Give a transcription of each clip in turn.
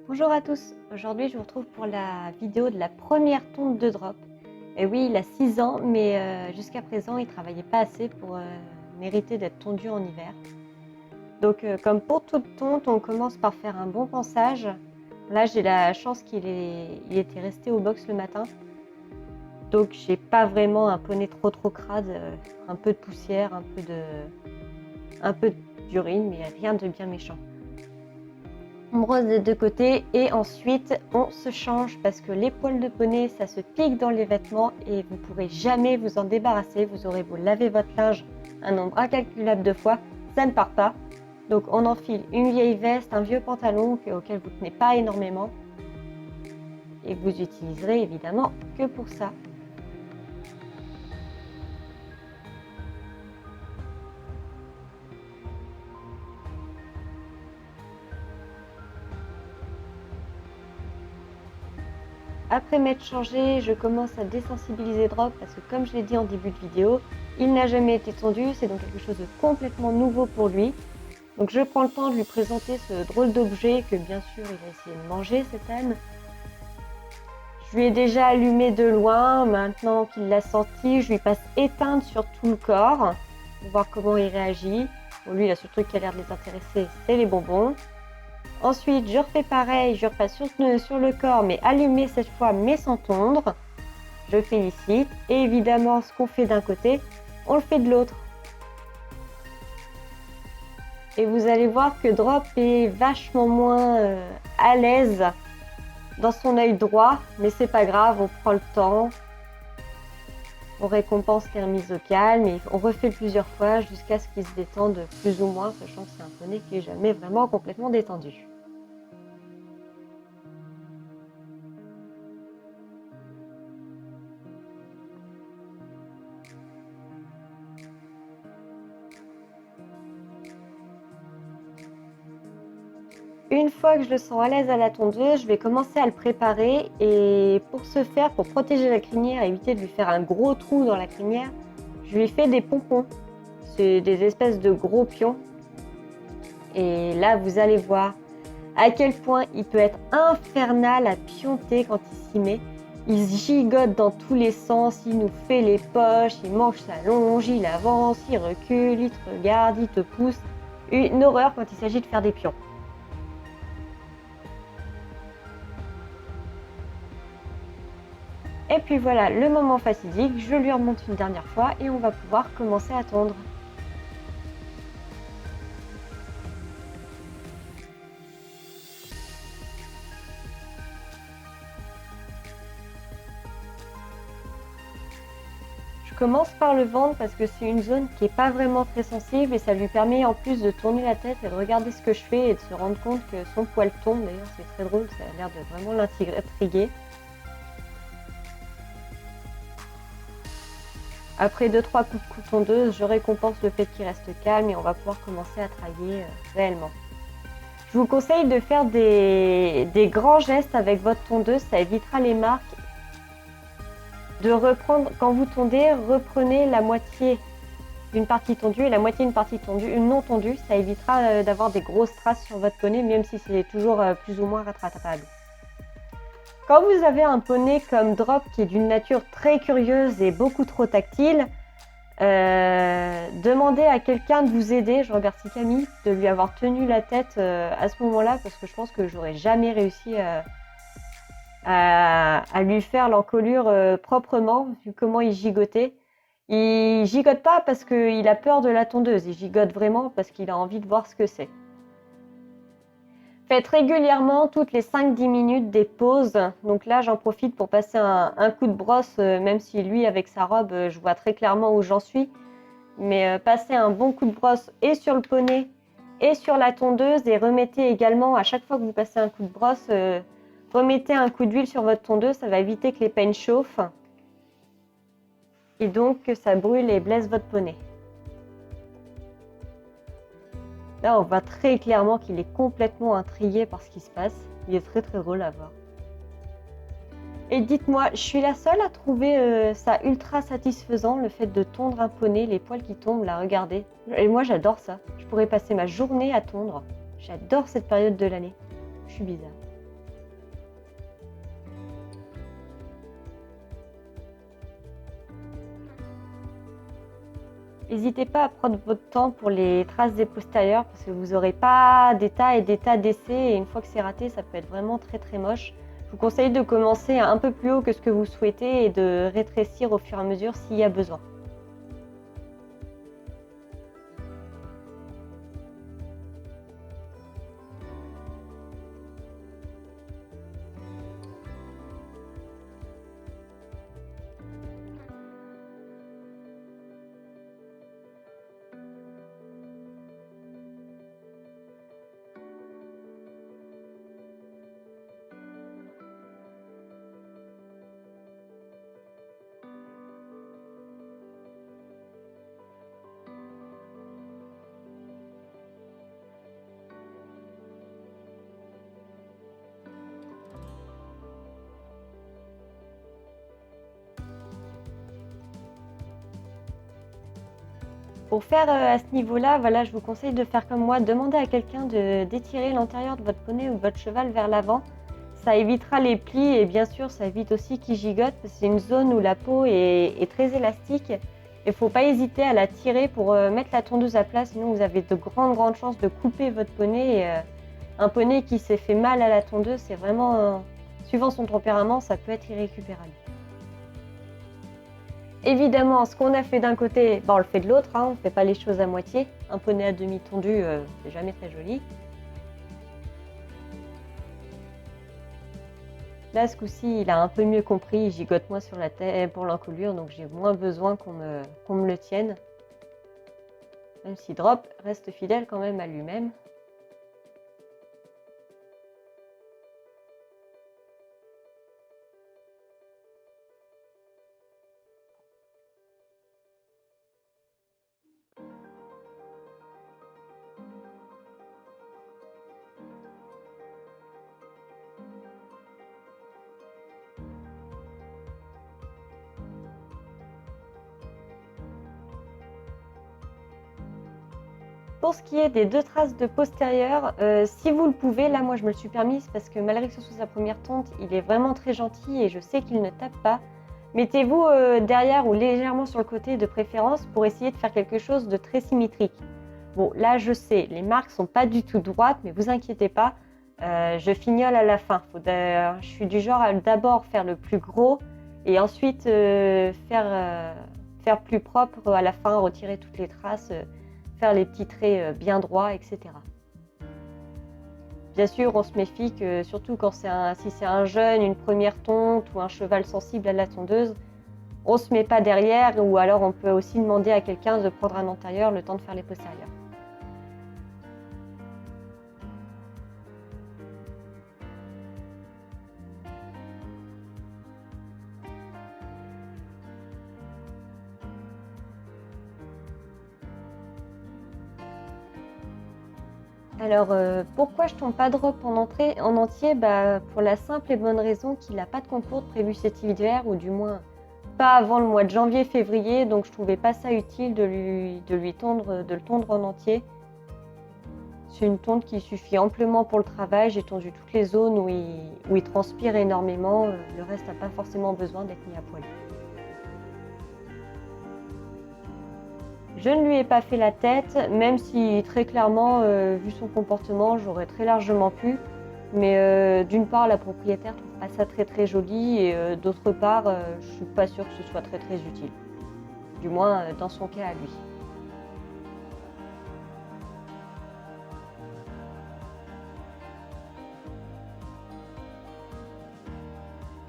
Bonjour à tous, aujourd'hui je vous retrouve pour la vidéo de la première tonte de Drop. Et oui, il a 6 ans, mais jusqu'à présent il ne travaillait pas assez pour mériter d'être tondu en hiver. Donc comme pour toute tonte, on commence par faire un bon pansage. Là j'ai la chance qu'il était resté au box le matin. Donc j'ai pas vraiment un poney trop crade, un peu de poussière, un peu d'urine, mais rien de bien méchant. On brosse des deux côtés et ensuite on se change parce que les poils de poney ça se pique dans les vêtements et vous ne pourrez jamais vous en débarrasser. Vous aurez beau laver votre linge un nombre incalculable de fois, ça ne part pas. Donc on enfile une vieille veste, un vieux pantalon auquel vous ne tenez pas énormément et que vous utiliserez évidemment que pour ça. Après m'être changé, je commence à désensibiliser Drop parce que comme je l'ai dit en début de vidéo, il n'a jamais été tondu, c'est donc quelque chose de complètement nouveau pour lui. Donc je prends le temps de lui présenter ce drôle d'objet que bien sûr il a essayé de manger cette âne. Je lui ai déjà allumé de loin, maintenant qu'il l'a senti, je lui passe éteinte sur tout le corps pour voir comment il réagit. Bon, lui, le seul truc qui a l'air de les intéresser, c'est les bonbons. Ensuite, je refais pareil, je repasse sur le corps, mais allumé cette fois, mais sans tondre. Je félicite. Et évidemment, ce qu'on fait d'un côté, on le fait de l'autre. Et vous allez voir que Drop est vachement moins à l'aise dans son œil droit, mais c'est pas grave, on prend le temps. On récompense les remises au calme et on refait plusieurs fois jusqu'à ce qu'il se détende plus ou moins, sachant que c'est un poney qui n'est jamais vraiment complètement détendu. Une fois que je le sens à l'aise à la tondeuse, je vais commencer à le préparer et pour ce faire, pour protéger la crinière et éviter de lui faire un gros trou dans la crinière, je lui fais des pompons. C'est des espèces de gros pions. Et là, vous allez voir à quel point il peut être infernal à pionter quand il s'y met. Il gigote dans tous les sens, il nous fait les poches, il mange sa longe, il avance, il recule, il te regarde, il te pousse. Une horreur quand il s'agit de faire des pions. Et puis voilà, le moment fatidique, je lui remonte une dernière fois et on va pouvoir commencer à tondre. Je commence par le ventre parce que c'est une zone qui n'est pas vraiment très sensible et ça lui permet en plus de tourner la tête et de regarder ce que je fais et de se rendre compte que son poil tombe. D'ailleurs, c'est très drôle, ça a l'air de vraiment l'intriguer. Après 2-3 coups de tondeuse, je récompense le fait qu'il reste calme et on va pouvoir commencer à travailler réellement. Je vous conseille de faire des grands gestes avec votre tondeuse, ça évitera les marques. De reprendre, quand vous tondez, reprenez la moitié d'une partie tondue et la moitié d'une partie tondue, non tondue, ça évitera d'avoir des grosses traces sur votre poney, même si c'est toujours plus ou moins rattrapable. Quand vous avez un poney comme Drop qui est d'une nature très curieuse et beaucoup trop tactile, demandez à quelqu'un de vous aider. Je remercie Camille de lui avoir tenu la tête à ce moment-là parce que je pense que j'aurais jamais réussi à lui faire l'encolure proprement vu comment il gigotait. Il gigote pas parce qu'il a peur de la tondeuse, il gigote vraiment parce qu'il a envie de voir ce que c'est. Faites régulièrement, toutes les 5-10 minutes, des pauses. Donc là, j'en profite pour passer un coup de brosse, même si lui, avec sa robe, je vois très clairement où j'en suis. Mais passez un bon coup de brosse et sur le poney et sur la tondeuse et remettez également, à chaque fois que vous passez un coup de brosse, remettez un coup d'huile sur votre tondeuse, ça va éviter que les peines chauffent et donc que ça brûle et blesse votre poney. Là, on voit très clairement qu'il est complètement intrigué par ce qui se passe. Il est très drôle à voir. Et dites-moi, je suis la seule à trouver ça ultra satisfaisant, le fait de tondre un poney, les poils qui tombent, là, regardez. Et moi, j'adore ça. Je pourrais passer ma journée à tondre. J'adore cette période de l'année. Je suis bizarre. N'hésitez pas à prendre votre temps pour les traces des postérieurs parce que vous n'aurez pas des tas et des tas d'essais et une fois que c'est raté, ça peut être vraiment très très moche. Je vous conseille de commencer un peu plus haut que ce que vous souhaitez et de rétrécir au fur et à mesure s'il y a besoin. Pour faire à ce niveau-là, voilà, je vous conseille de faire comme moi, demandez à quelqu'un d'étirer l'intérieur de votre poney ou de votre cheval vers l'avant. Ça évitera les plis et bien sûr, ça évite aussi qu'il gigote parce que c'est une zone où la peau est très élastique. Il ne faut pas hésiter à la tirer pour mettre la tondeuse à plat, sinon vous avez de grandes chances de couper votre poney. Et, un poney qui s'est fait mal à la tondeuse, c'est vraiment, suivant son tempérament, ça peut être irrécupérable. Évidemment, ce qu'on a fait d'un côté, on le fait de l'autre, on ne fait pas les choses à moitié. Un poney à demi tondu, c'est jamais très joli. Là, ce coup-ci, il a un peu mieux compris, il gigote moins sur la tête pour l'encolure, donc j'ai moins besoin qu'on me le tienne. Même si Drop reste fidèle quand même à lui-même. Pour ce qui est des 2 traces de postérieur, si vous le pouvez, là moi je me le suis permise parce que malgré que ce soit sa première tonte, il est vraiment très gentil et je sais qu'il ne tape pas. Mettez-vous derrière ou légèrement sur le côté de préférence pour essayer de faire quelque chose de très symétrique. Bon, là je sais, les marques sont pas du tout droites, mais vous inquiétez pas, je fignole à la fin. Je suis du genre à d'abord faire le plus gros et ensuite faire plus propre à la fin, retirer toutes les traces, faire les petits traits bien droits, etc. Bien sûr, on se méfie que, surtout quand si c'est un jeune, une première tonte ou un cheval sensible à la tondeuse, on ne se met pas derrière ou alors on peut aussi demander à quelqu'un de prendre un antérieur le temps de faire les postérieurs. Alors, pourquoi je tombe pas Drop en entier? Pour la simple et bonne raison qu'il n'a pas de concours de prévu cet hiver, ou du moins pas avant le mois de janvier-février, donc je trouvais pas ça utile de le tondre en entier. C'est une tonte qui suffit amplement pour le travail. J'ai tondu toutes les zones où il transpire énormément. Le reste n'a pas forcément besoin d'être mis à poil. Je ne lui ai pas fait la tête, même si très clairement, vu son comportement, j'aurais très largement pu. Mais d'une part, la propriétaire ne trouve pas ça très très joli et d'autre part, je suis pas sûre que ce soit très très utile. Du moins, dans son cas à lui.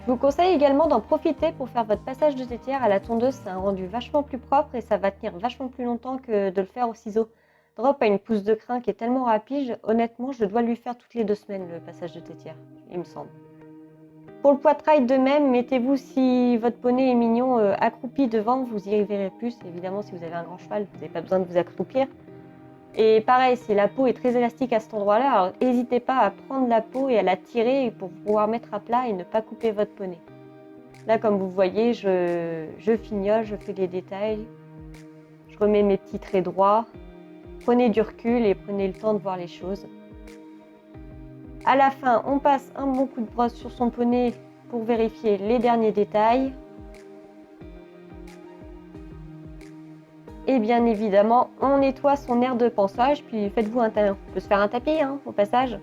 Je vous conseille également d'en profiter pour faire votre passage de tétière à la tondeuse. C'est un rendu vachement plus propre et ça va tenir vachement plus longtemps que de le faire au ciseau. Drop a une pousse de crin qui est tellement rapide, honnêtement, je dois lui faire toutes les 2 semaines le passage de tétière, il me semble. Pour le poitrail de même, mettez-vous, si votre poney est mignon, accroupi devant, vous y verrez plus. Évidemment, si vous avez un grand cheval, vous n'avez pas besoin de vous accroupir. Et pareil, si la peau est très élastique à cet endroit-là, alors n'hésitez pas à prendre la peau et à la tirer pour pouvoir mettre à plat et ne pas couper votre poney. Là, comme vous voyez, je fignole, je fais les détails, je remets mes petits traits droits. Prenez du recul et prenez le temps de voir les choses. À la fin, on passe un bon coup de brosse sur son poney pour vérifier les derniers détails. Et bien évidemment, on nettoie son aire de pansage, puis faites-vous on peut se faire un tapis au passage.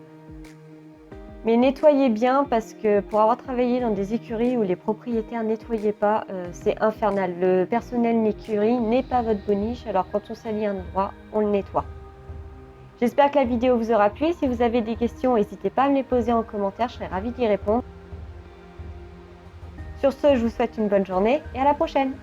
Mais nettoyez bien parce que pour avoir travaillé dans des écuries où les propriétaires ne nettoyaient pas, c'est infernal. Le personnel d'écurie n'est pas votre boniche, alors quand on salit un endroit, on le nettoie. J'espère que la vidéo vous aura plu. Si vous avez des questions, n'hésitez pas à me les poser en commentaire, je serai ravie d'y répondre. Sur ce, je vous souhaite une bonne journée et à la prochaine!